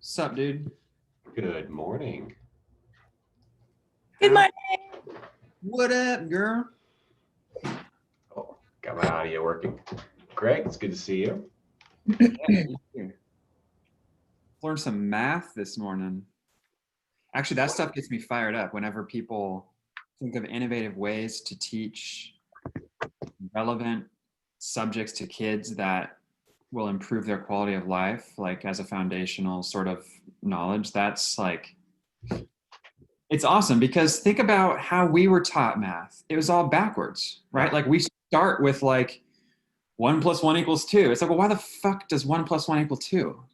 Sup, dude? Good morning. Good morning. What up, girl? Oh, got my audio working. Greg, it's good to see you. Learned some math this morning. Actually, that stuff gets me fired up whenever people think of innovative ways to teach relevant subjects to kids that will improve their quality of life, like as a foundational sort of knowledge. That's like, it's awesome because think about how we were taught math. It was all backwards, right? Like we start with like 1 + 1 = 2. It's like, well, why the fuck does 1 + 1 = 2?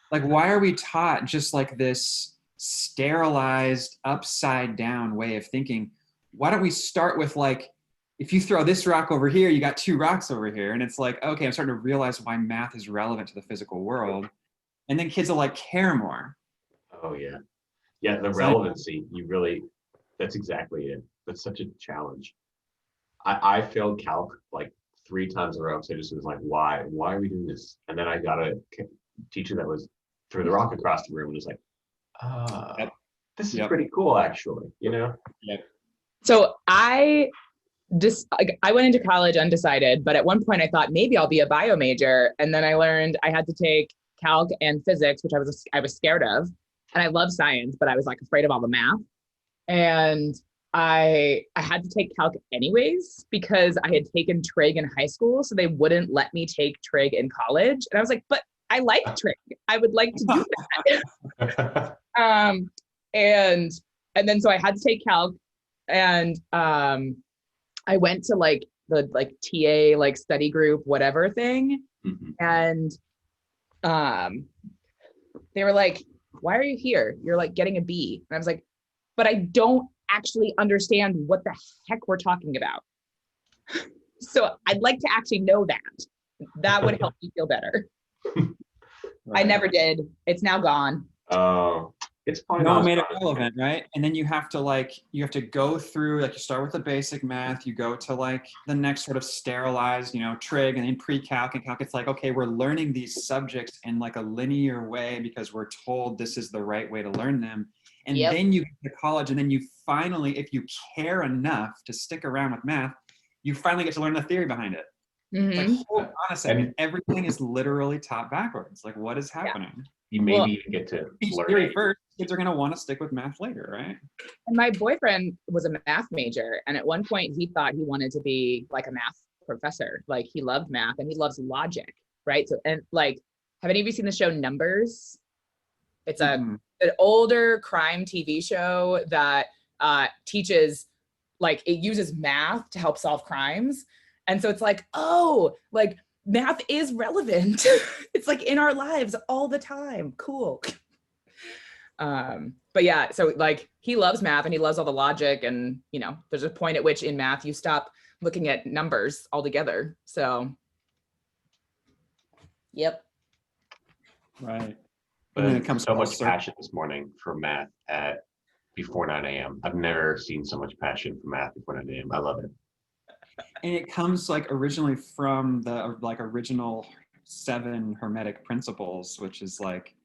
Like, why are we taught just like this sterilized, upside down way of thinking? Why don't we start with like, if you throw this rock over here, you got 2 rocks over here. And it's like, okay, I'm starting to realize why math is relevant to the physical world. And then kids will like care more. Oh, yeah. Yeah, the It's relevancy, that's exactly it. That's such a challenge. I failed calc like 3 times in a row. So I just was like, why? Why are we doing this? And then I got a teacher that was threw the rock across the room and was like, this is pretty cool, actually, you know? Yep. So I went into college undecided, but at one point I thought maybe I'll be a bio major. And then I learned I had to take calc and physics, which I was scared of. And I love science, but I was like afraid of all the math. And I had to take calc anyways because I had taken trig in high school, so they wouldn't let me take trig in college. And I was like, but I like trig. I would like to do that. And then so I had to take calc, and I went to like the TA like study group whatever thing, and they were like, why are you here? You're like getting a B. And I was like, but I don't actually understand what the heck we're talking about. So I'd like to actually know that. That would help me feel better. I never did. It's now gone. Oh, it's fine. No, it made it relevant, right? And then you have to go through, like you start with the basic math, you go to like the next sort of sterilized, trig, and then pre-calc and calc. It's like, okay, we're learning these subjects in like a linear way because we're told this is the right way to learn them. And then you get to college, and then you finally, if you care enough to stick around with math, you finally get to learn the theory behind it. Like, hold on a second, everything is literally taught backwards. Like, what is happening? You maybe even get to learn theory first. Kids are going to want to stick with math later, right? And my boyfriend was a math major, and at one point he thought he wanted to be like a math professor. Like, he loved math and he loves logic, right? So, and like, have any of you seen the show Numbers? It's an older crime TV show that teaches, like, it uses math to help solve crimes. And so it's like, oh, like math is relevant. It's like in our lives all the time. Cool. But yeah, so like he loves math and he loves all the logic, and there's a point at which in math you stop looking at numbers altogether. So yep. Right. But then it comes so much passion this morning for math before 9 a.m. I've never seen so much passion for math before 9 a.m. I love it. And it comes like originally from the original 7 Hermetic principles, which is like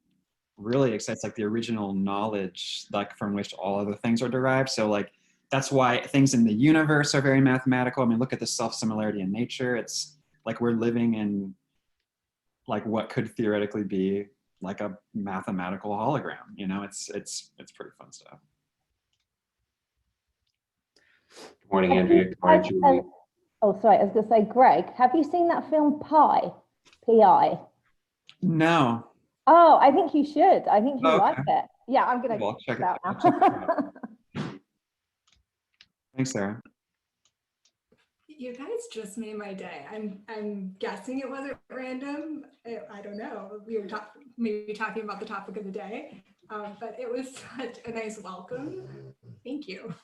really exciting. It's like the original knowledge, like from which all other things are derived. So like that's why things in the universe are very mathematical. I mean, look at the self-similarity in nature. It's like we're living in like what could theoretically be like a mathematical hologram. It's pretty fun stuff. Good morning, Andrea. Good morning, Julie. Oh, sorry, I was going to say, Greg, have you seen that film Pi? P-I? No. Oh, I think you should. I think you like it. Yeah, I'm going to check it out now. Thanks, Sarah. You guys just made my day. I'm guessing it wasn't random. I don't know. We were maybe talking about the topic of the day, but it was such a nice welcome. Thank you.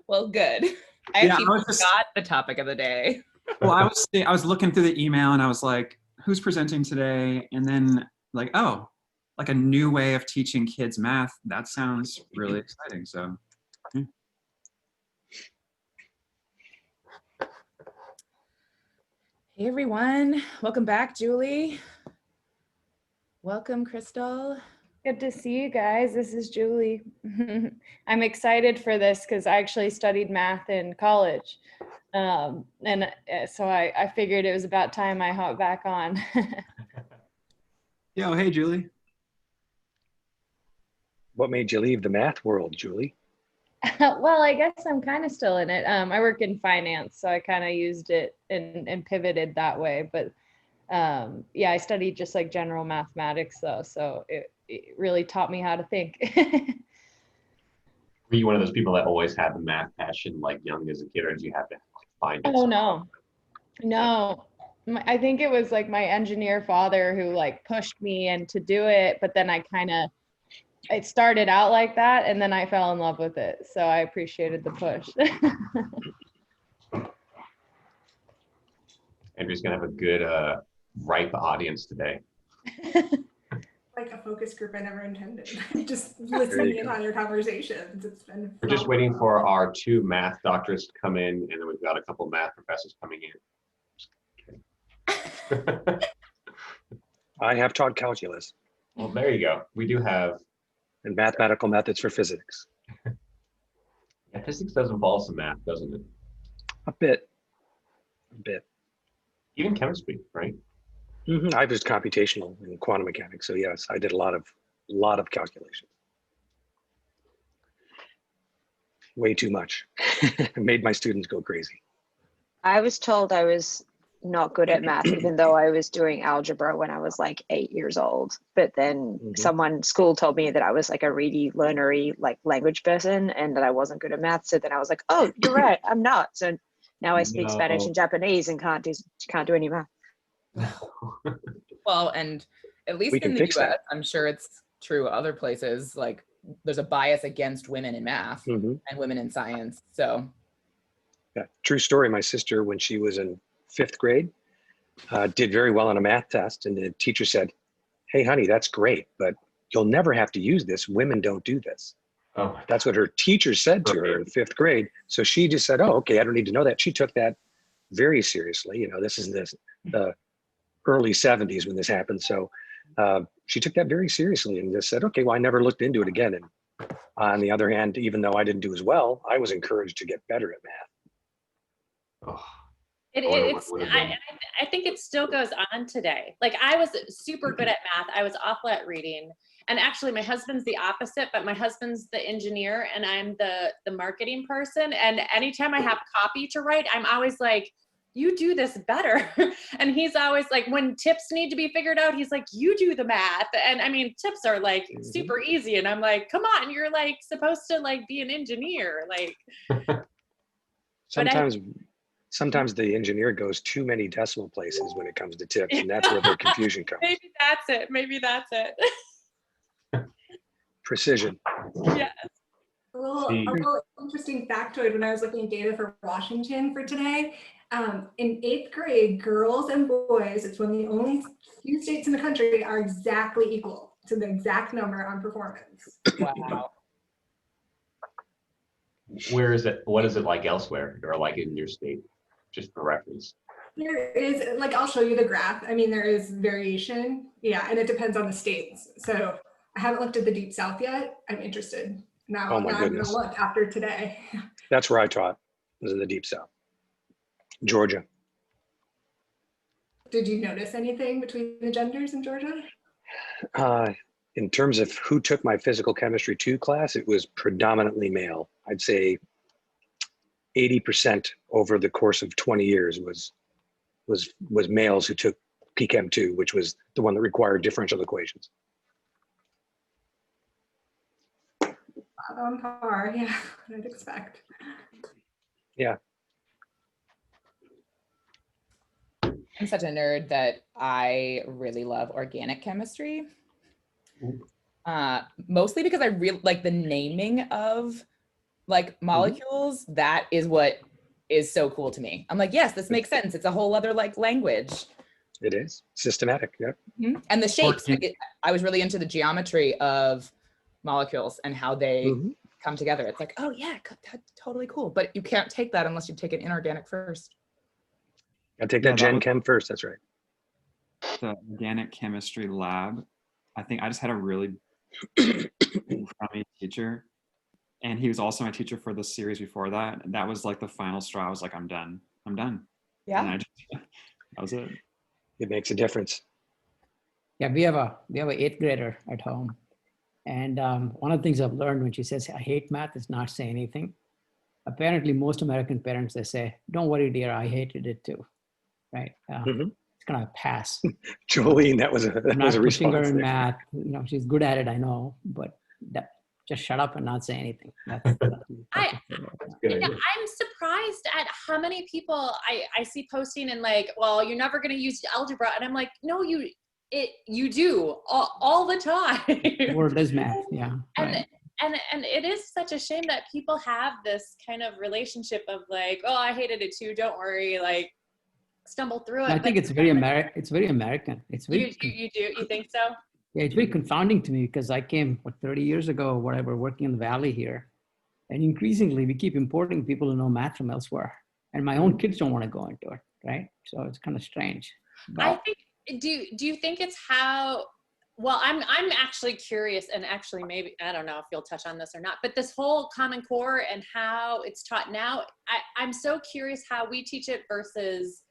Well, good. I actually forgot the topic of the day. Well, I was looking through the email and I was like, who's presenting today? And then like, oh, like a new way of teaching kids math. That sounds really exciting. So. Yeah. Hey everyone, welcome back, Julie. Welcome, Crystal. Good to see you guys. This is Julie. I'm excited for this because I actually studied math in college. So I figured it was about time I hopped back on. Yo, hey, Julie. What made you leave the math world, Julie? Well, I guess I'm kind of still in it. I work in finance, so I kind of used it and pivoted that way. But yeah, I studied just like general mathematics though, so it really taught me how to think. Were you one of those people that always had the math passion like young as a kid, or did you have to like, find it? Oh no. I think it was like my engineer father who like pushed me and to do it, but then it started out like that and then I fell in love with it. So I appreciated the push. Andrea's gonna have a good ripe audience today. Like a focus group I never intended. Just listening in on your conversations. It's been We're just waiting for our 2 math doctors to come in, and then we've got a couple math professors coming in. I have taught calculus Well, there you go. We do have. and mathematical methods for physics. Yeah, physics does involve some math, doesn't it? A bit. Even chemistry, right? I was computational in quantum mechanics, so yes, I did a lot of calculations. Way too much. Made my students go crazy. I was told I was not good at math, even though I was doing algebra when I was like 8 years old. But then school told me that I was like a ready, learnery, like language person, and that I wasn't good at math. So then I was like, oh, you're right, I'm not. So now I speak Spanish and Japanese and can't do any math. Well, and at least in the US, I'm sure it's true other places, like there's a bias against women in math and women in science. So yeah, true story. My sister, when she was in 5th grade, did very well on a math test, and the teacher said, hey honey, that's great, but you'll never have to use this. Women don't do this. Oh, that's what her teacher said to her in 5th grade. So she just said, oh, okay, I don't need to know that. She took that very seriously. You know, this is the early 70s when this happened. So she took that very seriously and just said, okay, well, I never looked into it again. And on the other hand, even though I didn't do as well, I was encouraged to get better at math. Oh, I think it still goes on today. Like I was super good at math. I was awful at reading. And actually my husband's the opposite, but my husband's the engineer and I'm the marketing person. And anytime I have copy to write, I'm always like, you do this better. And he's always like, when tips need to be figured out, he's like, you do the math. And I mean, tips are like super easy. And I'm like, come on, you're like supposed to like be an engineer. Like Sometimes the engineer goes too many decimal places when it comes to tips, and that's where the confusion comes. Maybe that's it. Precision. Yes. A little interesting factoid when I was looking at data for Washington for today. In 8th grade, girls and boys, it's one of the only few states in the country, are exactly equal to the exact number on performance. wow. Where is it? What is it like elsewhere, or like in your state? Just for reference. There is, like, I'll show you the graph. I mean, there is variation. Yeah, and it depends on the states. So I haven't looked at the Deep South yet. I'm interested. Now, I'm going to look after today. That's where I taught, was in the Deep South. Georgia. Did you notice anything between the genders in Georgia? In terms of who took my physical chemistry 2 class, it was predominantly male. I'd say 80% over the course of 20 years was males who took PChem 2, which was the one that required differential equations. On par, yeah, I'd expect. Yeah. I'm such a nerd that I really love organic chemistry. Mostly because I really like the naming of like molecules. That is what is so cool to me. I'm like, yes, this makes sense. It's a whole other like language. It is systematic. Yeah. And the shapes. I was really into the geometry of molecules and how they come together. It's like, oh yeah, that's totally cool. But you can't take that unless you take an inorganic first. I take that Gen Chem first. That's right. The organic chemistry lab I think I just had a really crummy teacher. And he was also my teacher for the series before that. And that was like the final straw. I was like, I'm done. I'm done. Yeah. And I just, that was it. It makes a difference. Yeah, we have a 8th grader at home. And one of the things I've learned when she says, I hate math, is not say anything. Apparently, most American parents, they say, don't worry, dear, I hated it too, right? It's gonna pass. Jolene, that was a I'm not pushing her response in there. math. You know, she's good at it, I know, but just shut up and not say anything. I'm surprised at how many people I see posting and like, well, you're never going to use algebra. And I'm like, no, you do all the time. Word is math, yeah. And it is such a shame that people have this kind of relationship of like, oh, I hated it too. Don't worry, like stumble through it. I think it's very American. It's very American. It's very. You think so? Yeah, it's very confounding to me because I came 30 years ago or whatever, working in the Valley here, and increasingly we keep importing people who know math from elsewhere, and my own kids don't want to go into it, right? So it's kind of strange. But I think. Do you think it's how? Well, I'm actually curious, and actually maybe I don't know if you'll touch on this or not, but this whole Common Core and how it's taught now, I'm so curious how we teach it versus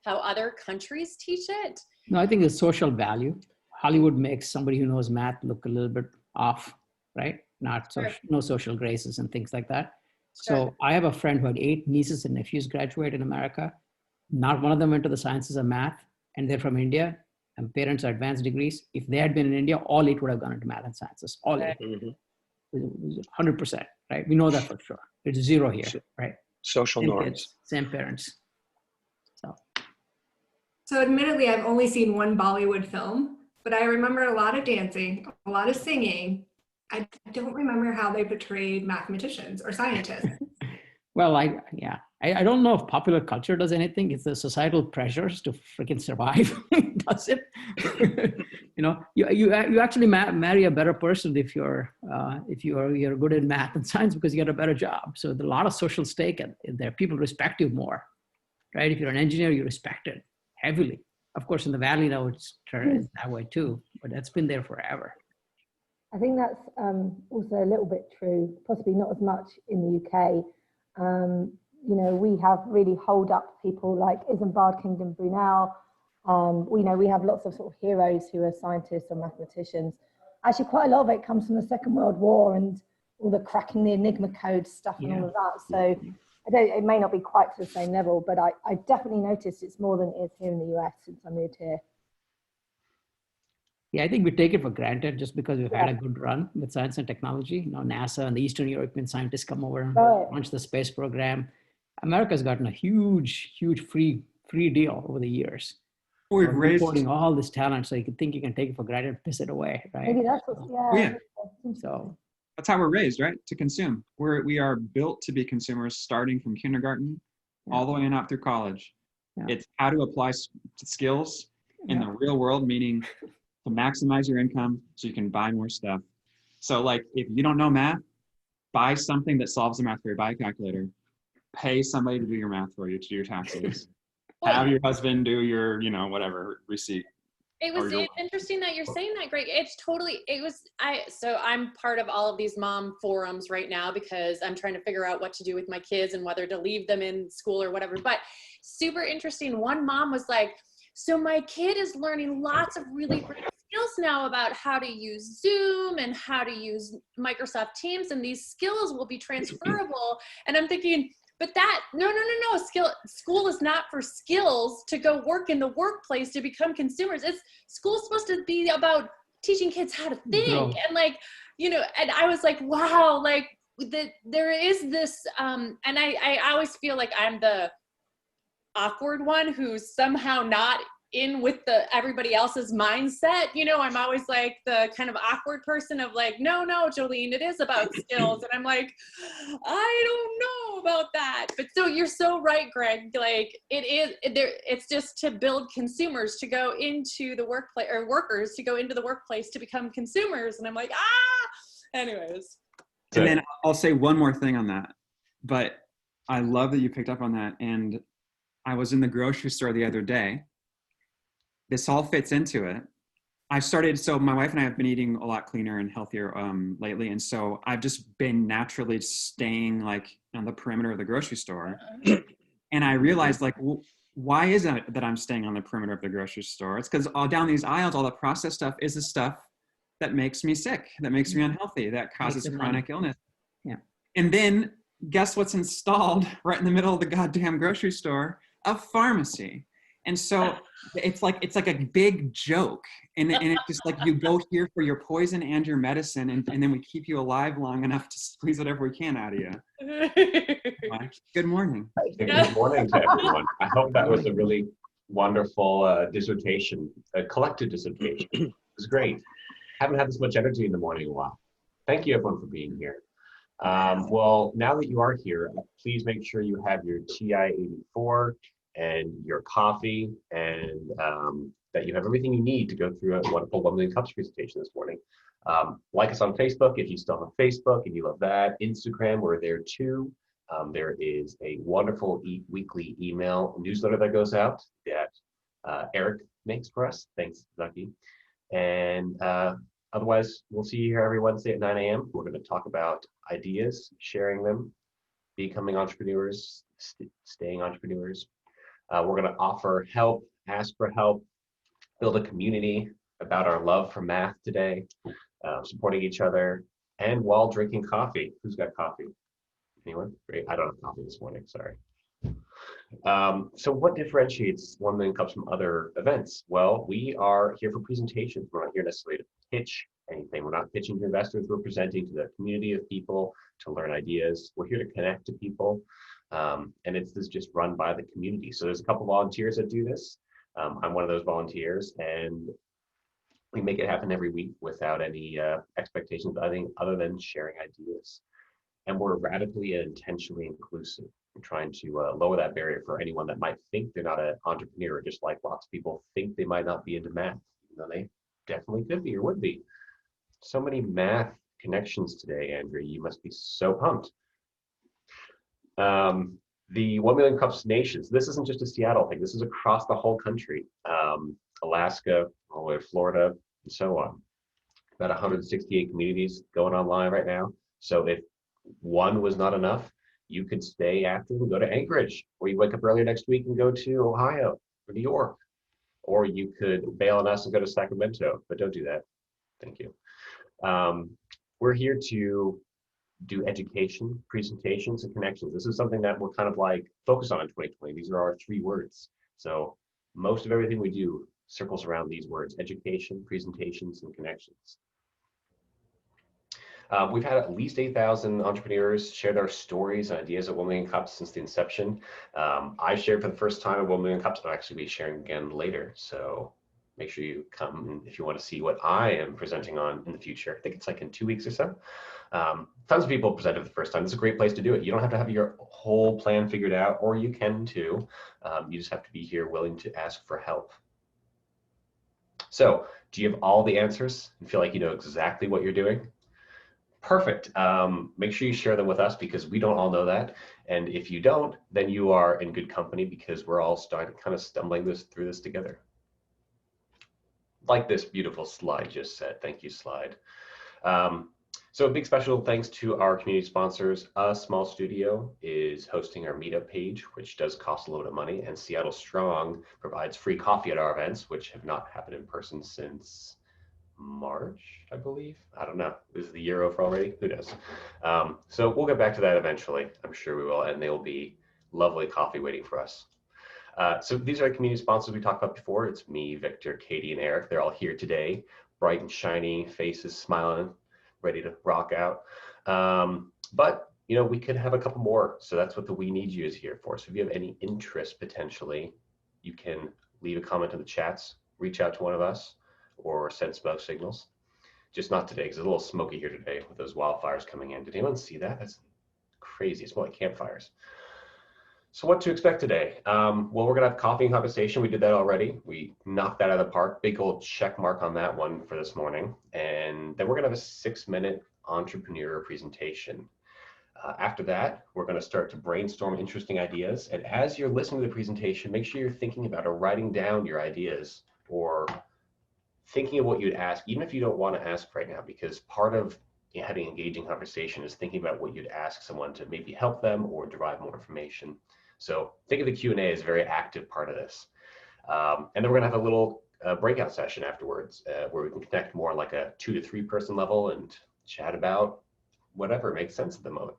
how other countries teach it. No, I think it's social value. Hollywood makes somebody who knows math look a little bit off, right? Not so, no social graces and things like that. So I have a friend who had 8 nieces and nephews graduate in America. Not one of them went to the sciences of math, and they're from India, and parents are advanced degrees. If they had been in India, all 8 would have gone into math and sciences, all 8. 100%, right? We know that for sure. It's 0 here, right? Social Same norms. kids, same parents. So admittedly, I've only seen one Bollywood film, but I remember a lot of dancing, a lot of singing. I don't remember how they portrayed mathematicians or scientists. Well, I don't know if popular culture does anything. It's the societal pressures to freaking survive. Does it? You know, you actually marry a better person if you're good in math and science because you get a better job. So there's a lot of social stake in there. People respect you more, right? If you're an engineer, you're respected heavily. Of course, in the Valley now it's that way too, but that's been there forever. I think that's also a little bit true, possibly not as much in the UK. You know, we have really hold up people like Isambard Kingdom Brunel. We know we have lots of sort of heroes who are scientists or mathematicians. Actually, quite a lot of it comes from the Second World War and all the cracking the Enigma code stuff and all of that. So it may not be quite to the same level, but I definitely noticed it's more than it is here in the US since I moved here. Yeah, I think we take it for granted just because we've had a good run with science and technology. You know, NASA and the Eastern European scientists come over and launch the space program. America's gotten a huge free deal over the years. We've raised reporting all this talent, so you can think you can take it for granted and piss it away, right? Maybe that's what, So that's how we're raised, right? To consume. We are built to be consumers, starting from kindergarten all the way on up through college. It's how to apply skills in the real world, meaning to maximize your income so you can buy more stuff. So like, if you don't know math, buy something that solves the math for you. Buy a calculator. Pay somebody to do your math for you, to do your taxes. Have your husband do your, whatever receipt. It's interesting that you're saying that, Greg. So I'm part of all of these mom forums right now because I'm trying to figure out what to do with my kids and whether to leave them in school or whatever. But super interesting. One mom was like, so my kid is learning lots of really great skills now about how to use Zoom and how to use Microsoft Teams, and these skills will be transferable. And I'm thinking, but no. School is not for skills to go work in the workplace to become consumers. School's supposed to be about teaching kids how to think. And and I was like, wow, like there is this, and I always feel like I'm the awkward one who's somehow not in with everybody else's mindset. I'm always like the kind of awkward person of like, no, Jolene, it is about skills. And I'm like, I don't know about that. But so you're so right, Greg. Like it's just to build consumers to go into the workplace, or workers to go into the workplace to become consumers. And I'm like, anyways. And then I'll say one more thing on that, but I love that you picked up on that. And I was in the grocery store the other day. This all fits into it. I started, so my wife and I have been eating a lot cleaner and healthier lately. And so I've just been naturally staying like on the perimeter of the grocery store. And I realized like, why is it that I'm staying on the perimeter of the grocery store? It's because all down these aisles, all the processed stuff is the stuff that makes me sick, that makes me unhealthy, that causes chronic illness. Yeah. And then guess what's installed right in the middle of the goddamn grocery store? A pharmacy. And so it's like a big joke. And it's just like you go here for your poison and your medicine, and then we keep you alive long enough to squeeze whatever we can out of you. Good morning. Good morning to everyone. I hope that was a really wonderful dissertation, a collected dissertation. It was great. Haven't had this much energy in the morning in a while. Thank you everyone for being here. Well, now that you are here, please make sure you have your TI-84 and your coffee, and that you have everything you need to go through a wonderful 1 Million Cups presentation this morning. Like us on Facebook if you still have Facebook and you love that. Instagram, we're there too. There is a wonderful weekly email newsletter that goes out that Eric makes for us. Thanks, Zaki. And otherwise, we'll see you here every Wednesday at 9 a.m. We're going to talk about ideas, sharing them, becoming entrepreneurs, staying entrepreneurs. We're going to offer help, ask for help, build a community about our love for math today, supporting each other, and while drinking coffee. Who's got coffee? Anyone? Great. I don't have coffee this morning, sorry. So what differentiates 1 Million Cups from other events? Well, we are here for presentations. We're not here necessarily to pitch anything. We're not pitching to investors. We're presenting to the community of people to learn ideas. We're here to connect to people. And this is just run by the community. So there's a couple volunteers that do this. I'm one of those volunteers, and we make it happen every week without any expectations other than sharing ideas. And we're radically and intentionally inclusive. We're trying to lower that barrier for anyone that might think they're not an entrepreneur, just like lots of people think they might not be into math, even though they definitely could be or would be. So many math connections today, Andrea. You must be so pumped. The 1 Million Cups nations, this isn't just a Seattle thing. This is across the whole country. Alaska, all the way to Florida, and so on. About 168 communities going online right now. So if one was not enough, you could stay after and go to Anchorage, or you wake up earlier next week and go to Ohio or New York, or you could bail on us and go to Sacramento, but don't do that. Thank you. We're here to do education, presentations, and connections. This is something that we're kind of like focused on in 2020. These are our 3 words. So most of everything we do circles around these words: education, presentations, and connections. We've had at least 8,000 entrepreneurs share their stories and ideas at 1 Million Cups since the inception. I shared for the first time at 1 Million Cups, but I'll actually be sharing again later. So make sure you come if you want to see what I am presenting on in the future. I think it's like in 2 weeks or so. Tons of people presented for the first time. This is a great place to do it. You don't have to have your whole plan figured out, or you can too. You just have to be here willing to ask for help. So do you have all the answers and feel like you know exactly what you're doing? Perfect. Make sure you share them with us, because we don't all know that. And if you don't, then you are in good company, because we're all starting kind of stumbling through this together. Like this beautiful slide just said. Thank you, slide. So a big special thanks to our community sponsors. A Small Studio is hosting our meetup page, which does cost a little bit of money, and Seattle Strong provides free coffee at our events, which have not happened in person since March, I believe. I don't know. Is the year over already? Who knows? So we'll get back to that eventually. I'm sure we will, and there will be lovely coffee waiting for us. So these are the community sponsors we talked about before. It's me, Victor, Katie, and Eric. They're all here today, bright and shiny faces, smiling, ready to rock out. But you know, we could have a couple more. So that's what the We Need You is here for. So if you have any interest potentially, you can leave a comment in the chats, reach out to one of us, or send smoke signals. Just not today, because it's a little smoky here today with those wildfires coming in. Did anyone see that? That's crazy. It's more like campfires. So what to expect today? Well, we're gonna have coffee and conversation. We did that already. We knocked that out of the park. Big old check mark on that one for this morning. And then we're gonna have a 6-minute entrepreneur presentation. After that, we're gonna start to brainstorm interesting ideas. And as you're listening to the presentation, make sure you're thinking about or writing down your ideas, or thinking of what you'd ask, even if you don't want to ask right now, because part of having engaging conversation is thinking about what you'd ask someone to maybe help them or derive more information. So think of the Q&A as a very active part of this. And then we're going to have a little breakout session afterwards where we can connect more like a 2 to 3 person level and chat about whatever makes sense at the moment,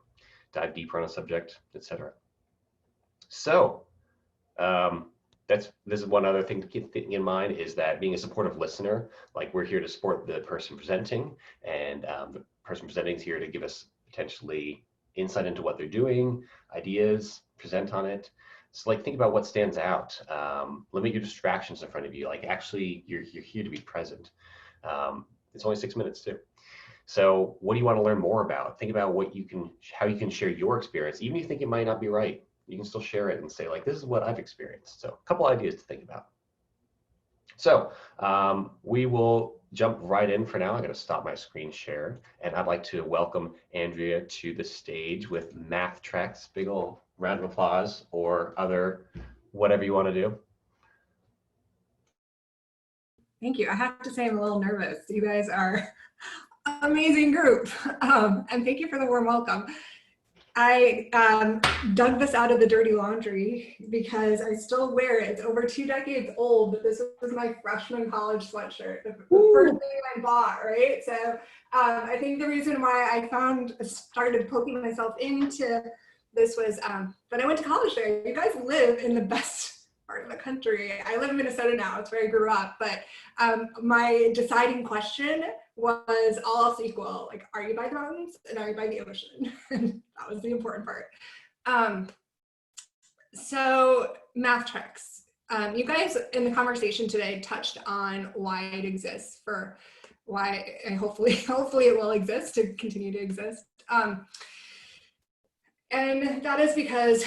dive deeper on a subject, etc. So this is one other thing to keep in mind, is that being a supportive listener, like we're here to support the person presenting, and the person presenting is here to give us potentially insight into what they're doing, ideas, present on it. So like think about what stands out. Limit your distractions in front of you. Like actually you're here to be present. It's only 6 minutes too. So what do you want to learn more about? Think about how you can share your experience, even if you think it might not be right. You can still share it and say like, this is what I've experienced. So a couple ideas to think about. So we will jump right in for now. I'm going to stop my screen share, and I'd like to welcome Andrea to the stage with MathTreks. Big ol' round of applause, or other, whatever you want to do. Thank you. I have to say I'm a little nervous. You guys are an amazing group, and thank you for the warm welcome. I dug this out of the dirty laundry because I still wear it. It's over 2 decades old, but this was my freshman college sweatshirt, the first thing I bought, right? So I think the reason why I started poking myself into this was that I went to college there. You guys live in the best part of the country. I live in Minnesota now, it's where I grew up, but my deciding question was all else equal, like, are you by the mountains and are you by the ocean? And that was the important part. So MathTreks, you guys in the conversation today touched on why it exists, for why, and hopefully it will exist, to continue to exist. And that is because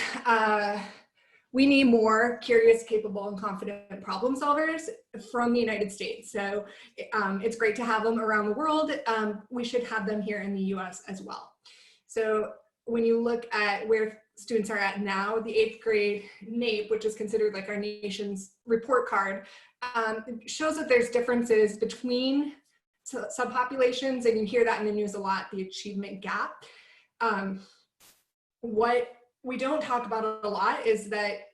we need more curious, capable, and confident problem solvers from the United States. So it's great to have them around the world. We should have them here in the US as well. So when you look at where students are at now, the 8th grade NAEP, which is considered like our nation's report card, shows that there's differences between subpopulations, and you hear that in the news a lot, the achievement gap. What we don't talk about a lot is that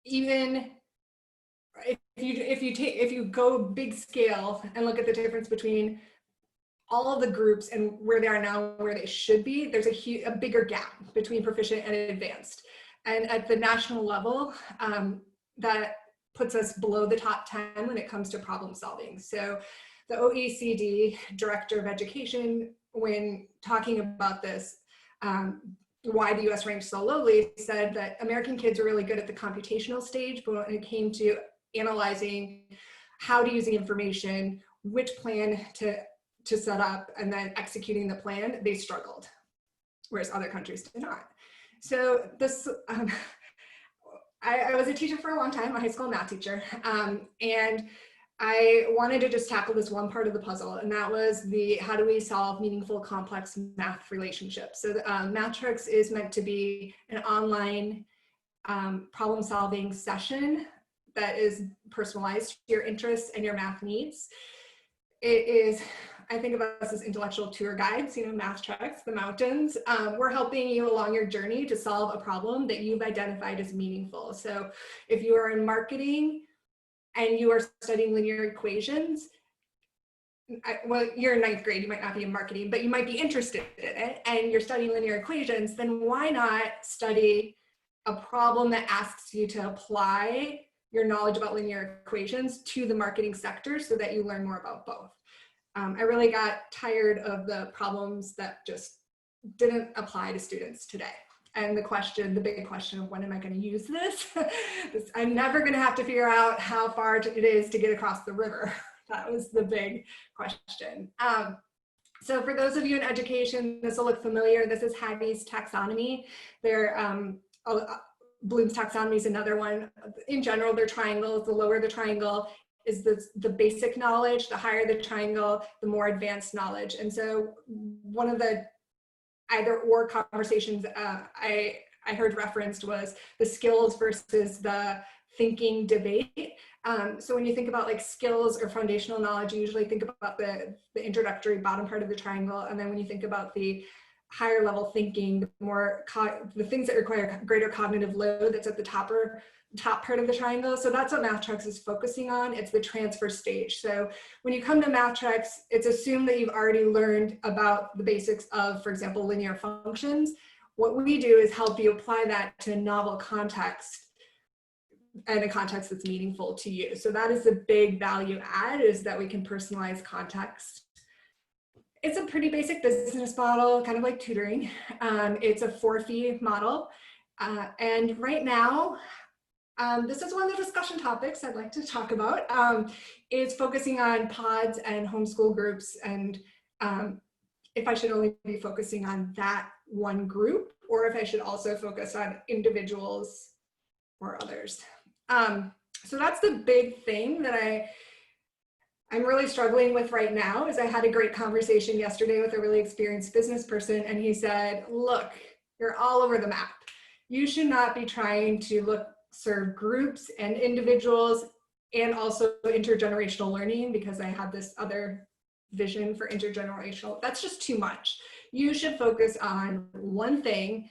even if you go big scale and look at the difference between all of the groups and where they are now, where they should be, there's a bigger gap between proficient and advanced. And at the national level, that puts us below the top 10 when it comes to problem solving. So the OECD Director of Education, when talking about this, why the US ranked so lowly, said that American kids are really good at the computational stage, but when it came to analyzing how to use the information, which plan to set up, and then executing the plan, they struggled, whereas other countries did not. So this, I was a teacher for a long time, a high school math teacher, and I wanted to just tackle this one part of the puzzle, and that was how do we solve meaningful, complex math relationships. So MathTreks is meant to be an online problem-solving session that is personalized to your interests and your math needs. It is, I think of us as intellectual tour guides, MathTreks, the mountains. We're helping you along your journey to solve a problem that you've identified as meaningful. So if you are in marketing, and you are studying linear equations, well, you're in 9th grade, you might not be in marketing, but you might be interested in it, and you're studying linear equations, then why not study a problem that asks you to apply your knowledge about linear equations to the marketing sector so that you learn more about both. I really got tired of the problems that just didn't apply to students today. And the big question of when am I going to use this? I'm never going to have to figure out how far it is to get across the river. That was the big question. So for those of you in education, this will look familiar. This is Hattie's taxonomy. Bloom's taxonomy is another one. In general, they're triangles. The lower the triangle is the basic knowledge. The higher the triangle, the more advanced knowledge. And so one of the either or conversations I heard referenced was the skills versus the thinking debate. So when you think about like skills or foundational knowledge, you usually think about the introductory bottom part of the triangle. And then when you think about the higher level thinking, the things that require greater cognitive load, that's at the top part of the triangle. So that's what MathTreks is focusing on. It's the transfer stage. So when you come to MathTreks, it's assumed that you've already learned about the basics of, for example, linear functions. What we do is help you apply that to a novel context and a context that's meaningful to you. So that is the big value add, is that we can personalize context. It's a pretty basic business model, kind of like tutoring. It's a 4-fee model. And right now, this is one of the discussion topics I'd like to talk about, is focusing on pods and homeschool groups, and if I should only be focusing on that one group, or if I should also focus on individuals or others. So that's the big thing that I'm really struggling with right now. Is I had a great conversation yesterday with a really experienced business person, and he said, look, you're all over the map. You should not be trying to serve groups and individuals and also intergenerational learning, because I had this other vision for intergenerational. That's just too much. You should focus on one thing.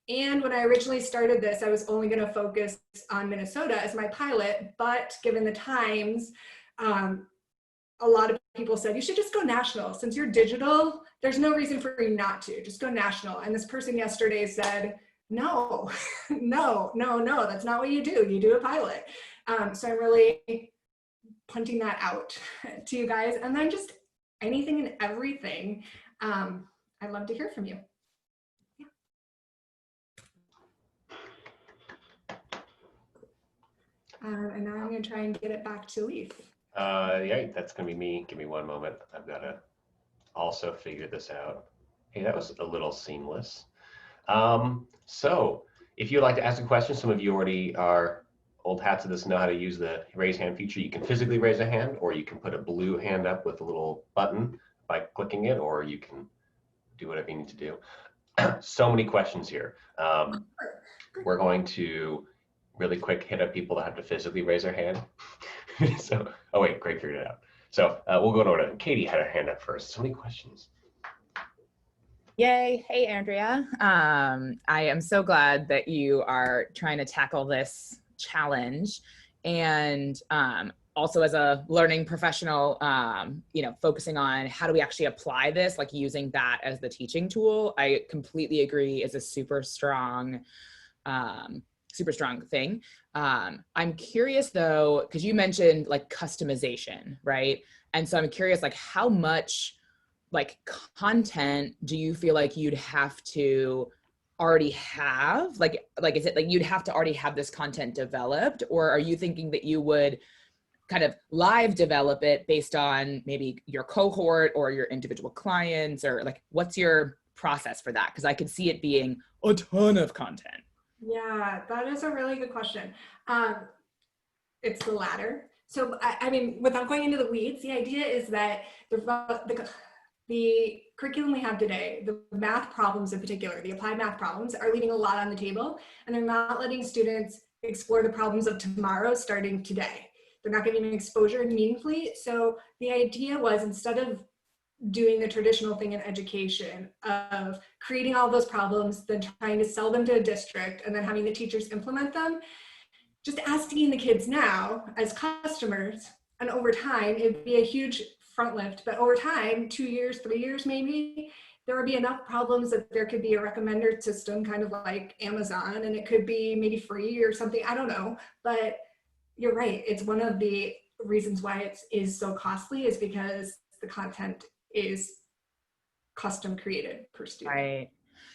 And when I originally started this, I was only going to focus on Minnesota as my pilot, but given the times, a lot of people said, you should just go national. Since you're digital, there's no reason for you not to. Just go national. And this person yesterday said, no, no, that's not what you do. You do a pilot. So I'm really punting that out to you guys. And then just anything and everything. I'd love to hear from you. And now I'm going to try and get it back to Leaf. Yeah, that's going to be me. Give me one moment. I've got to also figure this out. Hey, that was a little seamless. So if you'd like to ask a question, some of you already are old hats of this, know how to use the raise hand feature. You can physically raise a hand, or you can put a blue hand up with a little button by clicking it, or you can do whatever you need to do. So many questions here. We're going to really quick hit up people that have to physically raise their hand. So, oh wait, Greg figured it out. So we'll go in order. Katie had her hand up first. So many questions. Yay. Hey, Andrea. I am so glad that you are trying to tackle this challenge. And also as a learning professional, focusing on how do we actually apply this, like using that as the teaching tool. I completely agree, is a super strong thing. I'm curious though, because you mentioned like customization, right? And so I'm curious, like how much like content do you feel like you'd have to already have? Like is it like you'd have to already have this content developed, or are you thinking that you would kind of live develop it based on maybe your cohort or your individual clients, or like what's your process for that? Because I could see it being a ton of content. Yeah, that is a really good question. It's the latter. So, I mean, without going into the weeds, the idea is that the curriculum we have today, the math problems in particular, the applied math problems, are leaving a lot on the table, and they're not letting students explore the problems of tomorrow starting today. They're not giving them exposure meaningfully. So the idea was, instead of doing the traditional thing in education of creating all those problems, then trying to sell them to a district and then having the teachers implement them, just asking the kids now as customers, and over time, it'd be a huge front lift, but over time, 2 years, 3 years, maybe, there would be enough problems that there could be a recommender system, kind of like Amazon, and it could be maybe free or something, I don't know, but you're right. It's one of the reasons why it is so costly, is because the content is custom created per student. Right.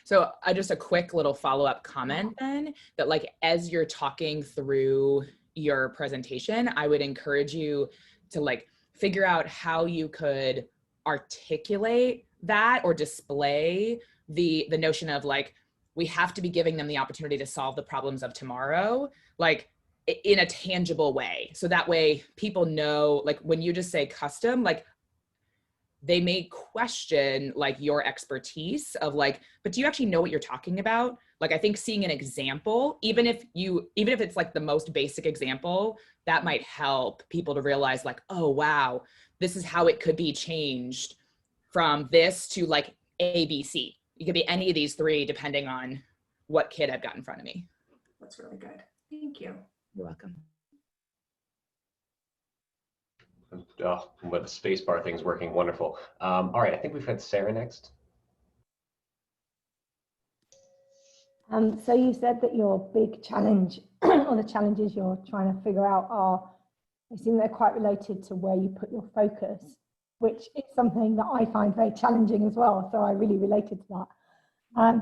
So just a quick little follow-up comment then, that like, as you're talking through your presentation, I would encourage you to like figure out how you could articulate that or display the notion of like, we have to be giving them the opportunity to solve the problems of tomorrow, like in a tangible way. So that way people know, like when you just say custom, like they may question like your expertise of like, but do you actually know what you're talking about? Like, I think seeing an example, even if it's like the most basic example, that might help people to realize like, oh, wow, this is how it could be changed from this to like ABC. It could be any of these three depending on what kid I've got in front of me. That's really good. Thank you. You're welcome. Oh, but the space bar thing's working wonderful. All right, I think we've had Sarah next. So you said that your big challenge or the challenges you're trying to figure out they seem they're quite related to where you put your focus, which is something that I find very challenging as well. So I really related to that.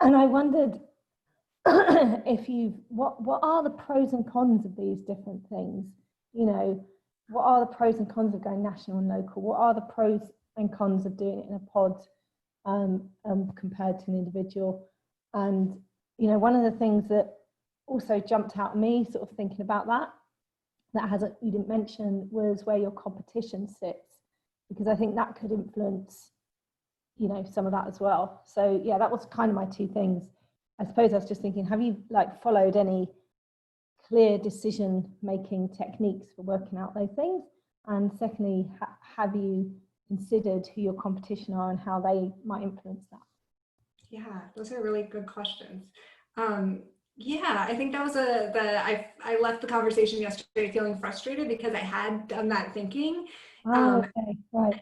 And I wondered what are the pros and cons of these different things? You know, what are the pros and cons of going national and local? What are the pros and cons of doing it in a pod compared to an individual? And, you know, one of the things that also jumped out at me sort of thinking about that you didn't mention was where your competition sits, because I think that could influence, you know, some of that as well. So yeah, that was kind of my two things. I suppose I was just thinking, have you like followed any clear decision-making techniques for working out those things? And secondly, have you considered who your competition are and how they might influence that? Yeah, those are really good questions. Yeah, I think that was I left the conversation yesterday feeling frustrated because I had done that thinking, Okay, right.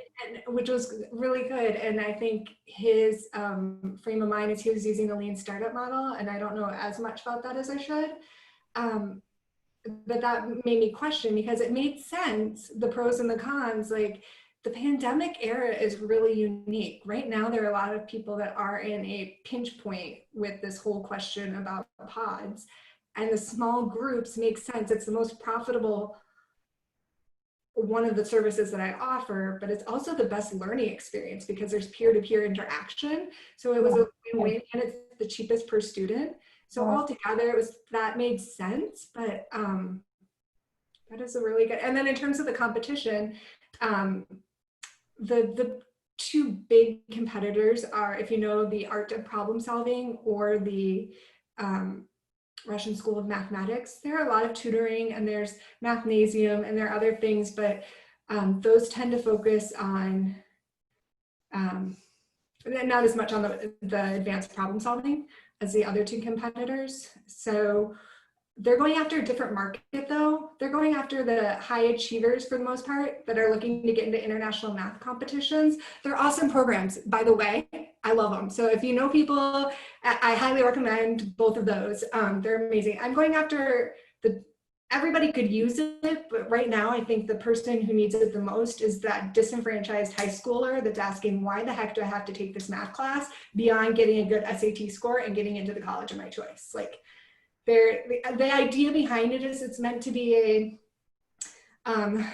which was really good. And I think his frame of mind is he was using the lean startup model, and I don't know as much about that as I should. But that made me question, because it made sense, the pros and the cons. Like, the pandemic era is really unique. Right now, there are a lot of people that are in a pinch point with this whole question about pods, and the small groups make sense. It's the most profitable one of the services that I offer, but it's also the best learning experience because there's peer-to-peer interaction. So it was a win-win, and it's the cheapest per student. So altogether, that made sense. But that is a really good. And then in terms of the competition, the two big competitors are, if you know, the Art of Problem Solving or the Russian School of Mathematics. There are a lot of tutoring, and there's Mathnasium, and there are other things, but those tend to focus on not as much on the advanced problem solving as the other two competitors. So they're going after a different market though. They're going after the high achievers for the most part that are looking to get into international math competitions. They're awesome programs, by the way. I love them. So if you know people, I highly recommend both of those. They're amazing. I'm going after everybody could use it, but right now I think the person who needs it the most is that disenfranchised high schooler that's asking, why the heck do I have to take this math class beyond getting a good SAT score and getting into the college of my choice? Like, the idea behind it is it's meant to be a, I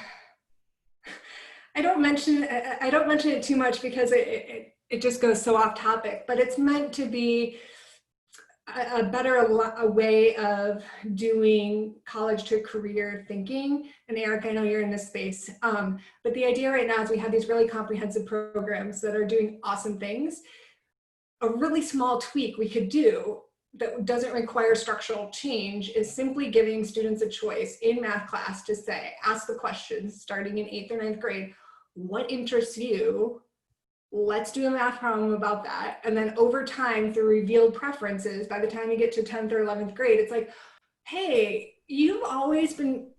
don't mention it too much because it just goes so off topic, but it's meant to be a way of doing college to career thinking. And Eric, I know you're in this space, but the idea right now is we have these really comprehensive programs that are doing awesome things. A really small tweak we could do that doesn't require structural change is simply giving students a choice in math class to say, ask the questions starting in 8th or 9th grade, what interests you? Let's do a math problem about that. And then over time, through revealed preferences, by the time you get to 10th or 11th grade, it's like, hey, you've always been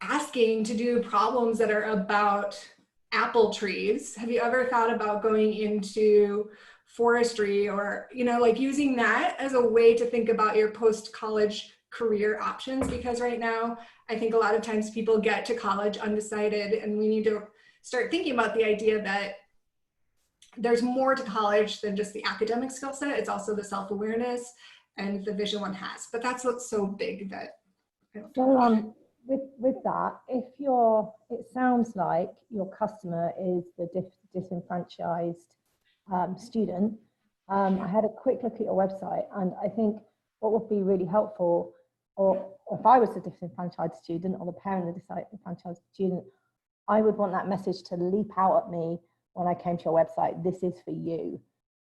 asking to do problems that are about apple trees. Have you ever thought about going into forestry, or, you know, like using that as a way to think about your post-college career options? Because right now, I think a lot of times people get to college undecided, and we need to start thinking about the idea that there's more to college than just the academic skill set. It's also the self-awareness and the vision one has. But that's what's so big that I don't So with that, it sounds like your customer is the disenfranchised student. I had a quick look at your website, and I think what would be really helpful, or if I was a disenfranchised student or the parent of the disenfranchised student, I would want that message to leap out at me when I came to your website. This is for you.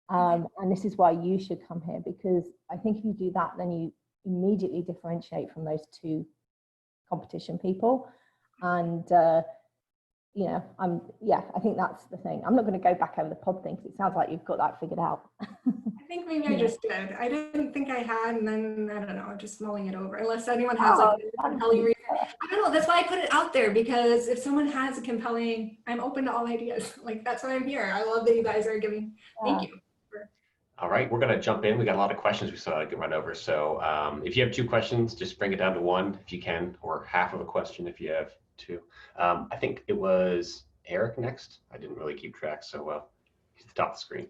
And this is why you should come here, because I think if you do that, then you immediately differentiate from those two competition people. And I think that's the thing. I'm not going to go back over the pod thing because it sounds like you've got that figured out. I think maybe I just did. I didn't think I had, and then I don't know, just mulling it over. Unless anyone has like a compelling reason. I don't know. That's why I put it out there, because if someone has a compelling, I'm open to all ideas. Like, that's why I'm here. I love that you guys are giving. Thank you. All right, we're going to jump in. We got a lot of questions we still can run over. So if you have 2 questions, just bring it down to 1 if you can, or half of a question if you have 2. I think it was Eric next. I didn't really keep track, so he's at the top of the screen.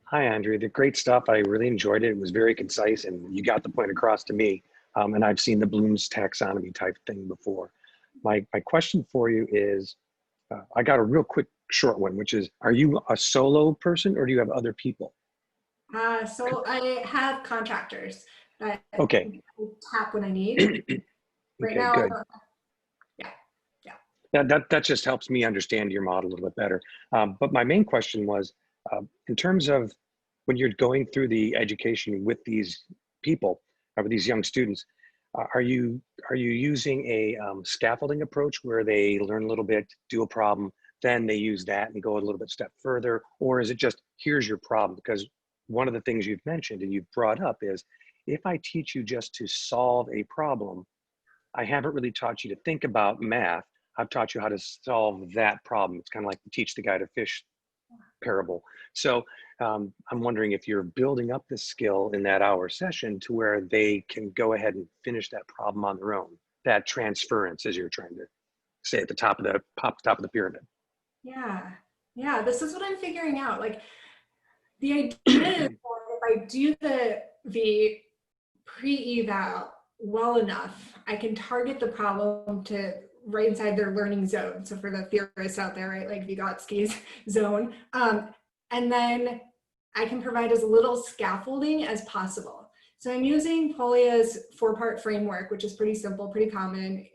Hi, Andrea. The great stuff. I really enjoyed it. It was very concise, and you got the point across to me. And I've seen the Bloom's taxonomy type thing before. My question for you is, I got a real quick short one, which is, are you a solo person or do you have other people? So I have contractors that Okay. I tap when I need. Right Okay, now, good. Yeah. That just helps me understand your model a little bit better. But my main question was, in terms of when you're going through the education with these people, with these young students, are you using a scaffolding approach where they learn a little bit, do a problem, then they use that and go a little bit step further? Or is it just, here's your problem? Because one of the things you've mentioned and you've brought up is, if I teach you just to solve a problem, I haven't really taught you to think about math. I've taught you how to solve that problem. It's kind of like the teach the guy to fish parable. So I'm wondering if you're building up this skill in that hour session to where they can go ahead and finish that problem on their own. That transference, as you're trying to say, at the top of the pyramid. Yeah. This is what I'm figuring out. Like, the idea is that if I do the pre-eval well enough, I can target the problem to right inside their learning zone. So for the theorists out there, right, like Vygotsky's zone. And then I can provide as little scaffolding as possible. So I'm using Polya's 4-part framework, which is pretty simple, pretty common.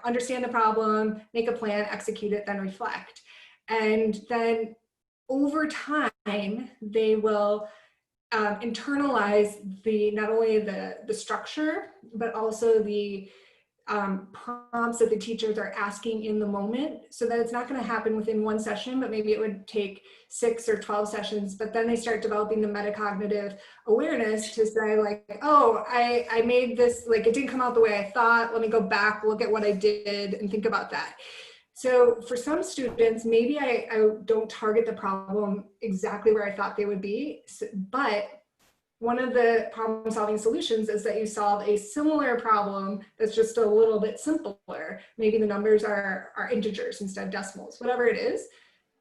Understand the problem, make a plan, execute it, then reflect. And then over time, they will internalize not only the structure, but also the prompts that the teachers are asking in the moment, so that it's not going to happen within one session, but maybe it would take 6 or 12 sessions. But then they start developing the metacognitive awareness to say, like, oh, I made this, like, it didn't come out the way I thought. Let me go back, look at what I did, and think about that. So for some students, maybe I don't target the problem exactly where I thought they would be, but one of the problem solving solutions is that you solve a similar problem that's just a little bit simpler. Maybe the numbers are integers instead of decimals, whatever it is.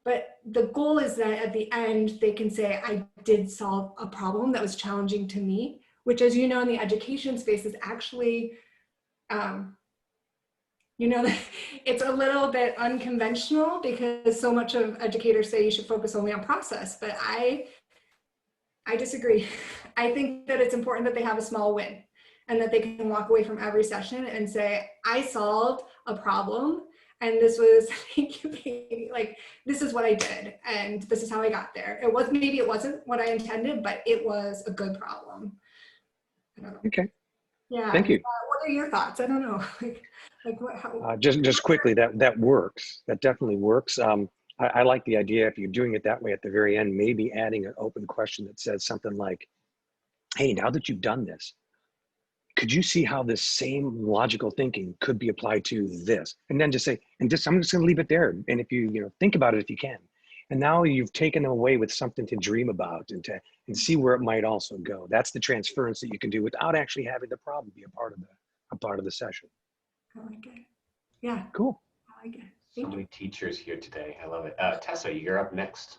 But the goal is that at the end, they can say, I did solve a problem that was challenging to me, which, as you know, in the education space is actually, it's a little bit unconventional, because so much of educators say you should focus only on process, but I disagree. I think that it's important that they have a small win and that they can walk away from every session and say, I solved a problem, and this was, like, this is what I did, and this is how I got there. Maybe it wasn't what I intended, but it was a good problem. I don't know. Okay. Yeah. Thank you. What are your thoughts? I don't know. Just quickly, that works. That definitely works. I like the idea, if you're doing it that way at the very end, maybe adding an open question that says something like, hey, now that you've done this, could you see how this same logical thinking could be applied to this? And then just say, I'm just going to leave it there. And if you think about it, if you can. And now you've taken them away with something to dream about and see where it might also go. That's the transference that you can do without actually having the problem be a part of the session. I like it. Yeah. Cool. I like it. So many teachers here today. I love it. Tessa, you're up next.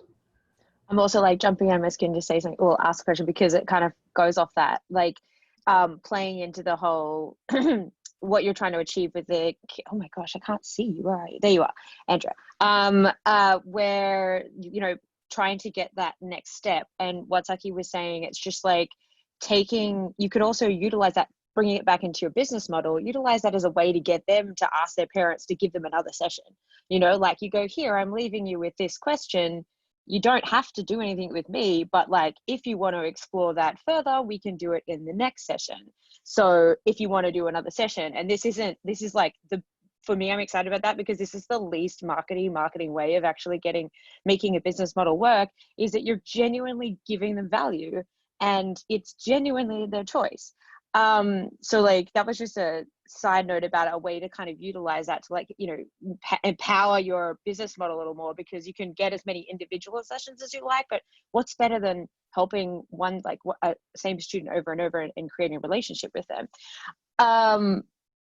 I'm also like jumping on my skin to say something, or ask a question, because it kind of goes off that, like playing into the whole, what you're trying to achieve with the, oh my gosh, I can't see you. Where are you? There you are, Andrea. Where, trying to get that next step. And what Saki was saying, it's just like you could also utilize that bringing it back into your business model, utilize that as a way to get them to ask their parents to give them another session. You know, like you go, here, I'm leaving you with this question. You don't have to do anything with me, but like, if you want to explore that further, we can do it in the next session. So if you want to do another session, and this is like for me, I'm excited about that because this is the least marketing way of actually making a business model work, is that you're genuinely giving them value and it's genuinely their choice. So like, that was just a side note about a way to kind of utilize that to, like, you know, empower your business model a little more, because you can get as many individual sessions as you like, but what's better than helping one, like a same student over and over and creating a relationship with them.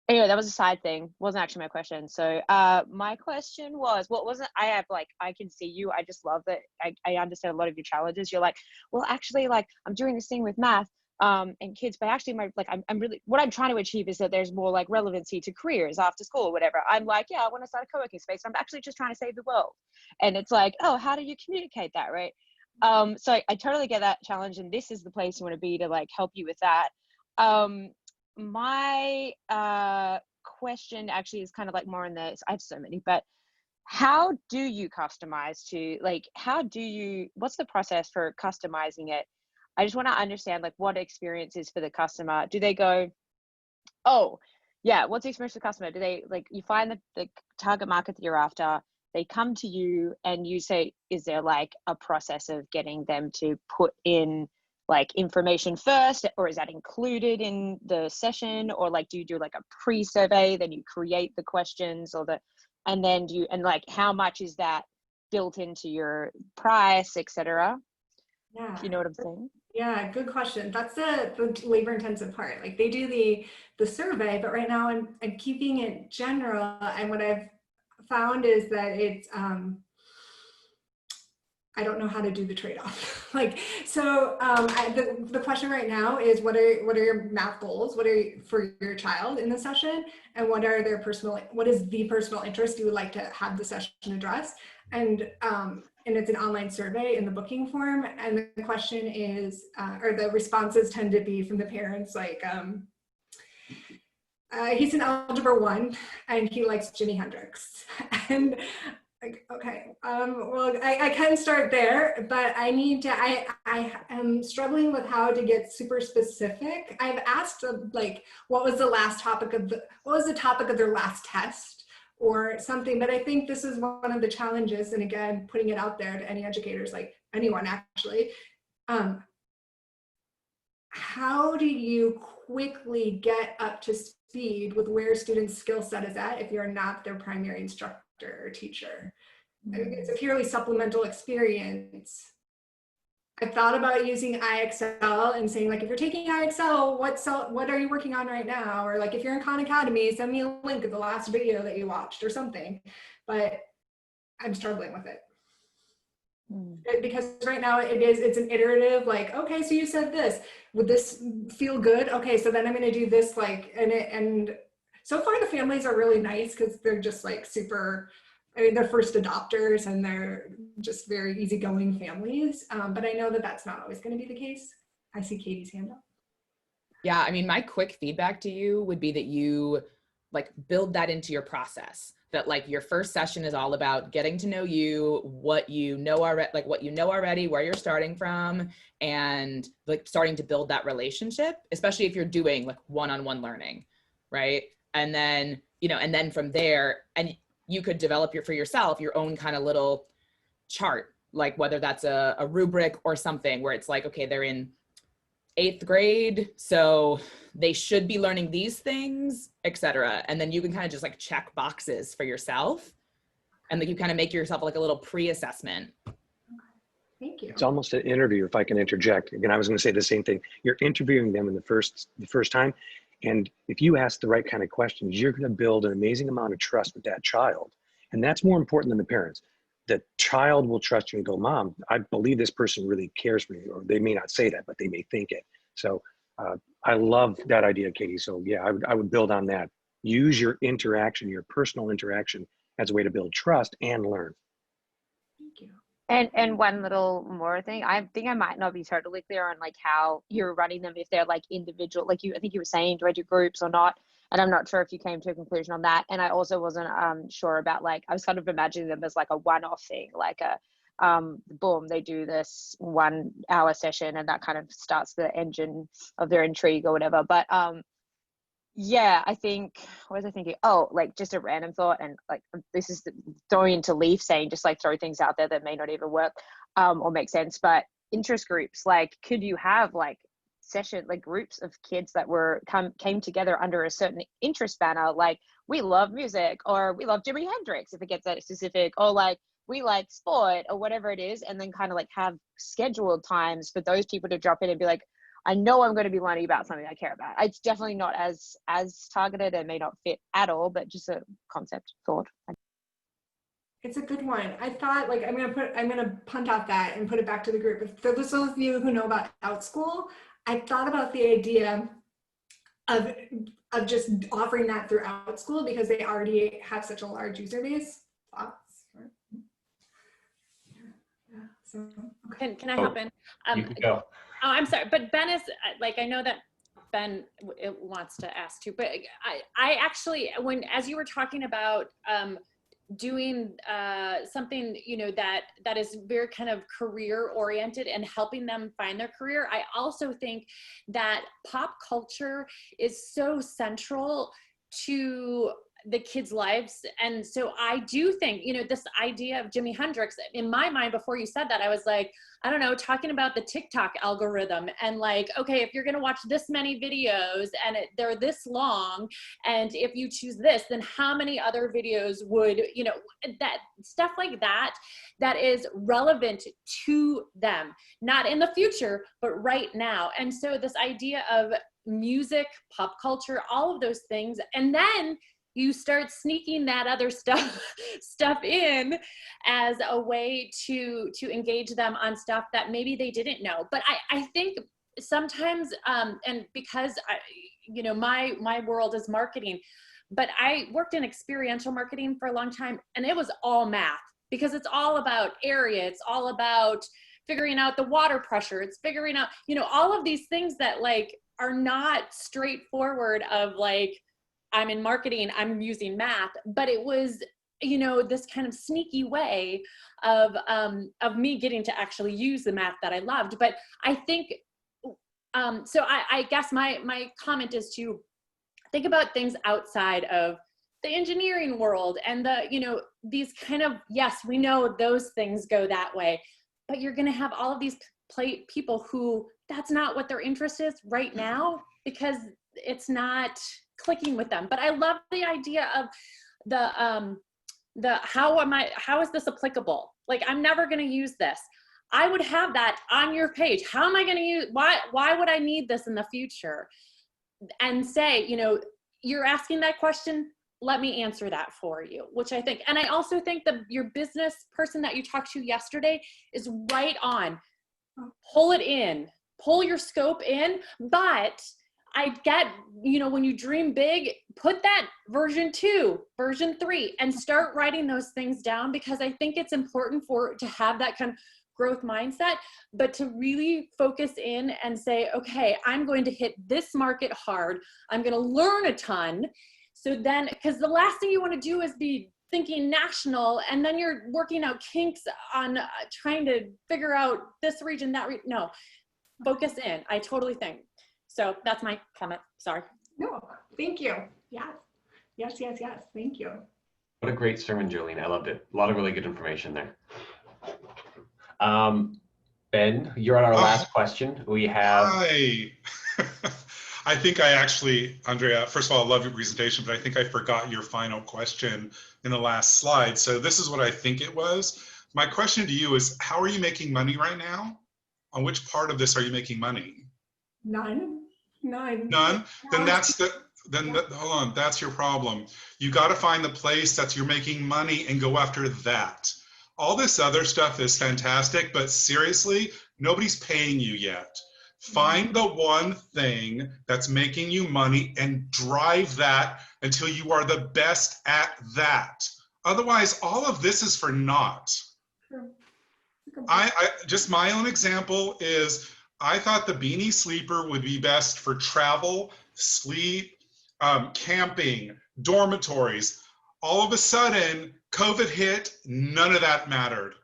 Anyway, that was a side thing. Wasn't actually my question. So my question was, I can see you. I just love that. I understand a lot of your challenges. You're like, well, actually, like, I'm doing this thing with math and kids, but actually I'm really, what I'm trying to achieve is that there's more like relevancy to careers after school or whatever. I'm like, yeah, I want to start a co-working space. I'm actually just trying to save the world. And it's like, oh, how do you communicate that? Right. So I totally get that challenge. And this is the place you want to be to like help you with that. My question actually is kind of like more in the, I have so many, but how do you customize to, like, what's the process for customizing it? I just want to understand, like, what experience is for the customer. Do they go, oh yeah, what's the experience for the customer? Do they, like, you find the target market that you're after, they come to you and you say, is there like a process of getting them to put in like information first, or is that included in the session? Or like, do you do like a pre-survey, then you create the questions, and then like, how much is that built into your price, etc.? Yeah. You know what I'm saying? Yeah, good question. That's the labor intensive part. Like, they do the survey, but right now I'm keeping it general. And what I've found is that it's, I don't know how to do the trade-off. Like, so the question right now is, what are your math goals? What are for your child in the session? And what is the personal interest you would like to have the session address? And it's an online survey in the booking form. And the question is, or the responses tend to be from the parents, like, he's in Algebra 1 and he likes Jimi Hendrix. And like, okay, well, I can start there, but I am struggling with how to get super specific. I've asked like, what was the topic of their last test or something, but I think this is one of the challenges. And again, putting it out there to any educators, like anyone actually, how do you quickly get up to speed with where students' skill set is at if you're not their primary instructor or teacher? It's a purely supplemental experience. I've thought about using IXL and saying, like, if you're taking IXL, what are you working on right now? Or like, if you're in Khan Academy, send me a link of the last video that you watched or something. But I'm struggling with it. Because right now it's an iterative, like, okay, so you said this, would this feel good? Okay, so then I'm going to do this, like, and so far the families are really nice because they're just like super, I mean, they're first adopters and they're just very easygoing families. But I know that that's not always going to be the case. I see Katie's hand up. Yeah, I mean, my quick feedback to you would be that you like build that into your process. That like your first session is all about getting to know you, what you know already, where you're starting from, and like starting to build that relationship, especially if you're doing like one-on-one learning, right? And then, and then from there, and you could develop for yourself your own kind of little chart, like whether that's a rubric or something where it's like, okay, they're in 8th grade, so they should be learning these things, etc. And then you can kind of just like check boxes for yourself, and like you kind of make yourself like a little pre-assessment. Thank you. It's almost an interview, if I can interject. Again, I was going to say the same thing. You're interviewing them in the first time, and if you ask the right kind of questions, you're going to build an amazing amount of trust with that child, and that's more important than the parents. The child will trust you and go, Mom, I believe this person really cares for me. Or they may not say that, but they may think it. So I love that idea, Katie. So yeah, I would build on that. Use your interaction, your personal interaction as a way to build trust and learn. Thank you. And one little more thing, I think I might not be totally clear on like how you're running them, if they're like individual, like I think you were saying, do I do groups or not? And I'm not sure if you came to a conclusion on that. And I also wasn't sure about, like, I was kind of imagining them as like a one-off thing, like a boom, they do this 1 hour session and that kind of starts the engine of their intrigue or whatever. But yeah, I think, what was I thinking? Oh, like just a random thought, and like this is throwing into Leaf saying just like throw things out there that may not even work or make sense. But interest groups, like could you have like like groups of kids that came together under a certain interest banner, like we love music, or we love Jimi Hendrix if it gets that specific, or like we like sport or whatever it is, and then kind of like have scheduled times for those people to drop in and be like, I know I'm going to be learning about something I care about. It's definitely not as targeted and may not fit at all, but just a concept thought. It's a good one. I thought, like, I'm gonna punt off that and put it back to the group. If for those of you who know about OutSchool, I thought about the idea of just offering that through OutSchool because they already have such a large user base. Thoughts? Yeah. So okay. Can I hop in? You can go. Oh, I'm sorry, but Ben is like, I know that Ben wants to ask too, but I actually, as you were talking about doing something, you know, that is very kind of career oriented and helping them find their career, I also think that pop culture is so central to the kids' lives. And so I do think, you know, this idea of Jimi Hendrix, in my mind, before you said that, I was like, I don't know, talking about the TikTok algorithm and like, okay, if you're going to watch this many videos and they're this long, and if you choose this, then how many other videos would, you know, that stuff like that, that is relevant to them, not in the future, but right now. And so this idea of music, pop culture, all of those things, and then you start sneaking that other stuff in as a way to engage them on stuff that maybe they didn't know. But I think sometimes, and because you know, my world is marketing, but I worked in experiential marketing for a long time, and it was all math, because it's all about area, it's all about figuring out the water pressure, it's figuring out, you know, all of these things that like are not straightforward of like, I'm in marketing, I'm using math, but it was, you know, this kind of sneaky way of me getting to actually use the math that I loved. But I think, so I guess my comment is to think about things outside of the engineering world and the, you know, these kind of, yes, we know those things go that way, but you're gonna have all of these people who that's not what their interest is right now, because it's not clicking with them. But I love the idea of the how is this applicable? Like, I'm never going to use this. I would have that on your page. How am I going to use, why would I need this in the future? And say, you know, you're asking that question, let me answer that for you, which I think, and I also think that your business person that you talked to yesterday is right on. Pull it in, pull your scope in, but I get, you know, when you dream big, put that version 2, version 3, and start writing those things down, because I think it's important to have that kind of growth mindset, but to really focus in and say, okay, I'm going to hit this market hard. I'm going to learn a ton. So then, because the last thing you want to do is be thinking national, and then you're working out kinks on trying to figure out this region, that region. No, focus in. I totally think. So that's my comment. Sorry. No, thank you. Yes. Thank you. What a great sermon, Jolene. I loved it. A lot of really good information there. Ben, you're on our last question. We have. Hi. I think I actually, Andrea, first of all, I love your presentation, but I think I forgot your final question in the last slide. So this is what I think it was. My question to you is, how are you making money right now? On which part of this are you making money? None. Then hold on, that's your problem. You got to find the place that you're making money and go after that. All this other stuff is fantastic, but seriously, nobody's paying you yet. Find the one thing that's making you money and drive that until you are the best at that. Otherwise, all of this is for naught. True. I just my own example is I thought the beanie sleeper would be best for travel, sleep, camping, dormitories. All of a sudden, COVID hit, none of that mattered.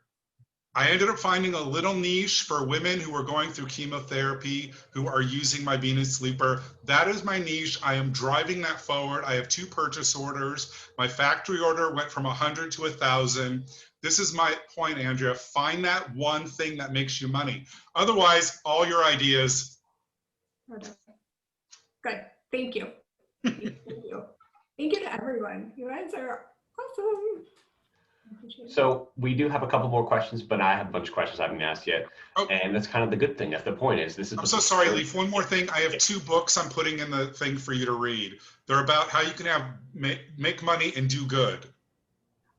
I ended up finding a little niche for women who are going through chemotherapy, who are using my beanie sleeper. That is my niche. I am driving that forward. I have 2 purchase orders. My factory order went from 100 to 1,000. This is my point, Andrea. Find that one thing that makes you money. Otherwise, all your ideas. Good. Thank you. Thank you. Thank you to everyone. You guys are awesome. So we do have a couple more questions, but I have a bunch of questions I haven't asked yet. Oh. And that's kind of the good thing. That's the point is this is. I'm so sorry, Leaf. One more thing. I have 2 books I'm putting in the thing for you to read. They're about how you can make money and do good.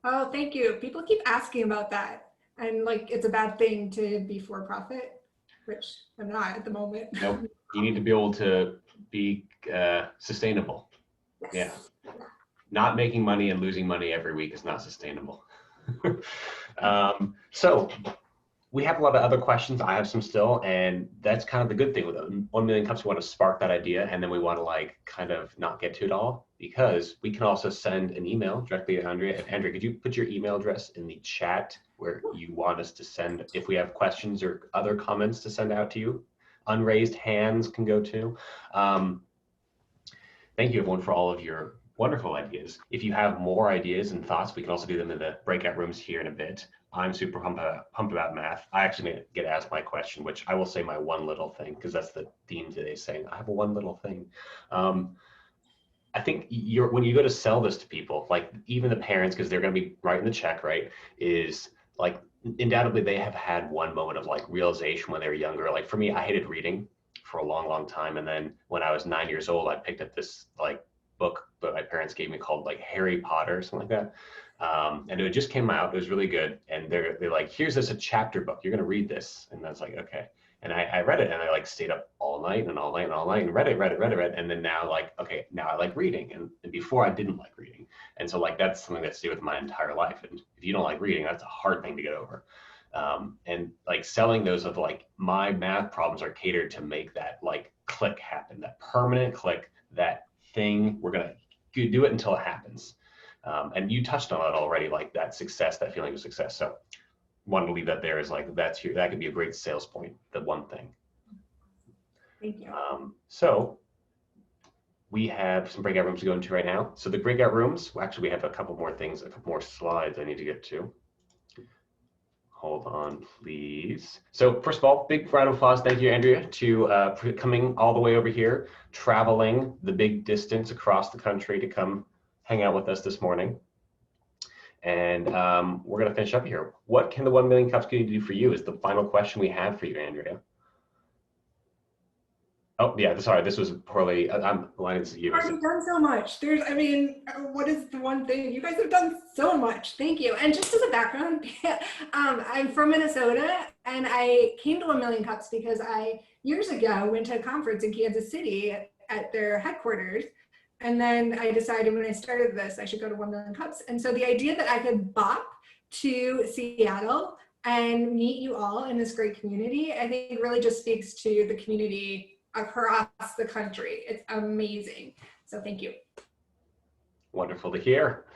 Oh, thank you. People keep asking about that. And like, it's a bad thing to be for profit, which I'm not at the moment. Nope. You need to be able to be sustainable. Yes. Yeah. Not making money and losing money every week is not sustainable. So we have a lot of other questions. I have some still, and that's kind of the good thing with 1 Million Cups. We want to spark that idea, and then we want to like kind of not get to it all, because we can also send an email directly to Andrea. Andrea, could you put your email address in the chat where you want us to send if we have questions or other comments to send out to you? Unraised hands can go too. Thank you everyone for all of your wonderful ideas. If you have more ideas and thoughts, we can also do them in the breakout rooms here in a bit. I'm super pumped about math. I actually get asked my question, which I will say my one little thing, because that's the theme today, saying I have a one little thing. I think when you go to sell this to people, like even the parents, because they're going to be writing the check, right, is like undoubtedly they have had one moment of like realization when they were younger. Like for me, I hated reading for a long time. And then when I was 9 years old, I picked up this like book that my parents gave me called like Harry Potter or something like that. And it just came out. It was really good. And they're like, here's this a chapter book. You're going to read this. And I was like, okay. And I read it, and I like stayed up all night and read it. And then now like, okay, now I like reading. And before I didn't like reading. And so like, that's something that's stayed with my entire life. And if you don't like reading, that's a hard thing to get over. And like selling those of like my math problems are catered to make that like click happen, that permanent click, that thing, we're going to do it until it happens. And you touched on it already, like that success, that feeling of success. So wanted to leave that there as like, that could be a great sales point, the one thing. Thank you. So we have some breakout rooms to go into right now. So the breakout rooms, well, actually we have a couple more things, a couple more slides I need to get to. Hold on, please. So first of all, big round of applause. Thank you, Andrea, for coming all the way over here, traveling the big distance across the country to come hang out with us this morning. And we're going to finish up here. What can the 1 Million Cups community do for you is the final question we have for you, Andrea. Oh, yeah, sorry, this was poorly. I'm lying to you. You've already done so much. I mean, what is the one thing? You guys have done so much. Thank you. And just as a background, I'm from Minnesota, and I came to 1 Million Cups because I, years ago, went to a conference in Kansas City at their headquarters. And then I decided when I started this, I should go to 1 Million Cups. And so the idea that I could bop to Seattle and meet you all in this great community, I think really just speaks to the community across the country. It's amazing. So thank you. Wonderful to hear.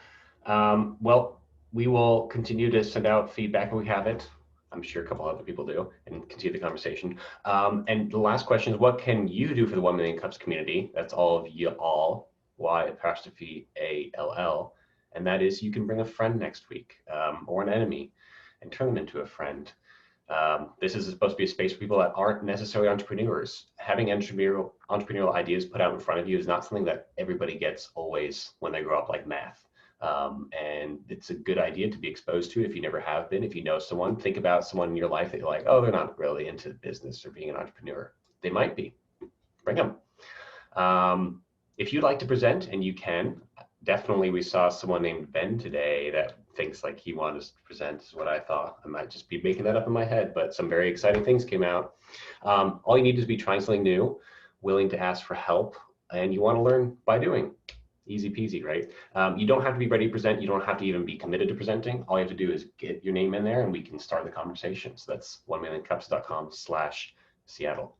Well, we will continue to send out feedback when we have it. I'm sure a couple other people do, and continue the conversation. And the last question is, what can you do for the 1 Million Cups community? That's all of you all, Y''ALL. And that is, you can bring a friend next week, or an enemy, and turn them into a friend. This is supposed to be a space for people that aren't necessarily entrepreneurs. Having entrepreneurial ideas put out in front of you is not something that everybody gets always when they grow up, like math. And it's a good idea to be exposed to if you never have been. If you know someone, think about someone in your life that you're like, oh, they're not really into business or being an entrepreneur. They might be. Bring them. If you'd like to present, and you can, definitely we saw someone named Ben today that thinks like he wanted us to present, is what I thought. I might just be making that up in my head, but some very exciting things came out. All you need is be trying something new, willing to ask for help, and you want to learn by doing. Easy peasy, right? You don't have to be ready to present. You don't have to even be committed to presenting. All you have to do is get your name in there and we can start the conversation. So that's 1millioncups.com/Seattle.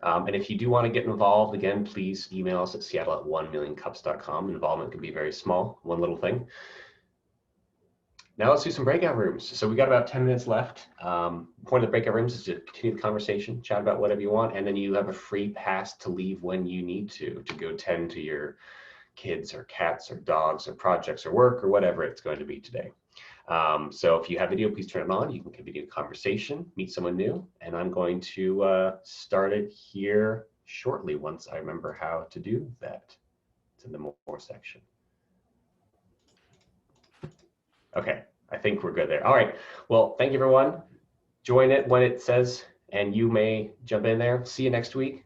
And if you do want to get involved, again, please email us at seattle@1millioncups.com. Involvement can be very small, one little thing. Now let's do some breakout rooms. So we got about 10 minutes left. Point of the breakout rooms is to continue the conversation, chat about whatever you want, and then you have a free pass to leave when you need to go tend to your kids or cats or dogs or projects or work or whatever it's going to be today. So if you have video, please turn it on. You can continue the conversation, meet someone new, and I'm going to start it here shortly once I remember how to do that. It's in the more section. Okay, I think we're good there. All right, well, thank you everyone. Join it when it says, and you may jump in there. See you next week.